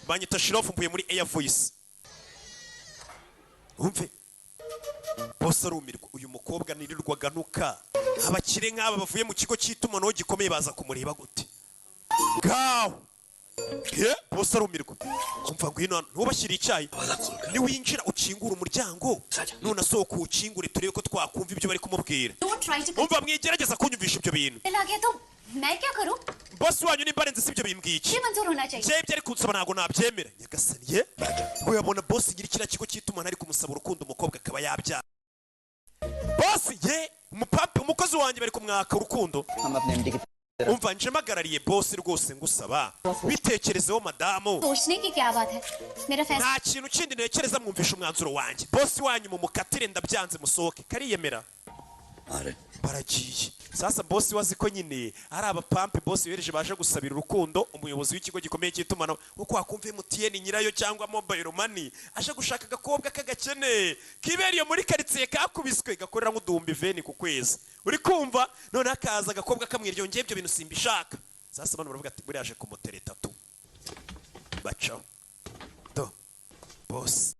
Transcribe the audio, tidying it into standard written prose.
banyita Shirofu mvuye muri Air Voice. Umve boss arumirwa, uyu mukobwa nirirwaga nuka abakire nk'aba bavuye mu kigo cy'itumanaho gikomeye baza kumureba gute gaho boss arumirwa, umva ngwino ntubashyire icyayi, ni winjira ukingura umuryango none asohoka ukingure turebe ko twakumva ibyo bari kumubwira. Umva mwigerageza kunyumvisha ibyo bintu. मैं क्या करूं? Boss wanyu nimba arenze sibyo bimbwiki. ये मंजूर होना चाहिए. Je byari kunsaba nago nabyemera. Nyagasaniye. Ngo yabona boss nyiri kira kigo cy'itumana ari kumusaba urukundo umukobwa akaba yabya. Boss ye umupapa umukozi wanjye bari kumwaka urukundo. Umva nje magarariye boss rwose ngusaba. Bitekerezeho madamu. सोचने की क्या बात है? मेरा फैसला. Nta kintu kindi nekereza mwumvisha umwanzuro wanjye. Boss wanyu mu mukatire ndabyanze musohoke. Kariyemera. Baragiye. Sasa boss wazi ko nyine ari abapampe boss yohereje baje gusabira urukundo umuyobozi w'ikigo gikomeye cy'itumanaho uko akumva MTN nyirayo cyangwa mobile money aje gushaka agakobwa kagakene kiberiye muri quartier kakubiswe gakorera nk'uduhumbi 20 ku kwezi. Uri kumva none akaza agakobwa kamwiryo ngiye ibyo bintu simbishaka. Sasa bano baravuga ati buri yaje kumutereta tu bacaho do boss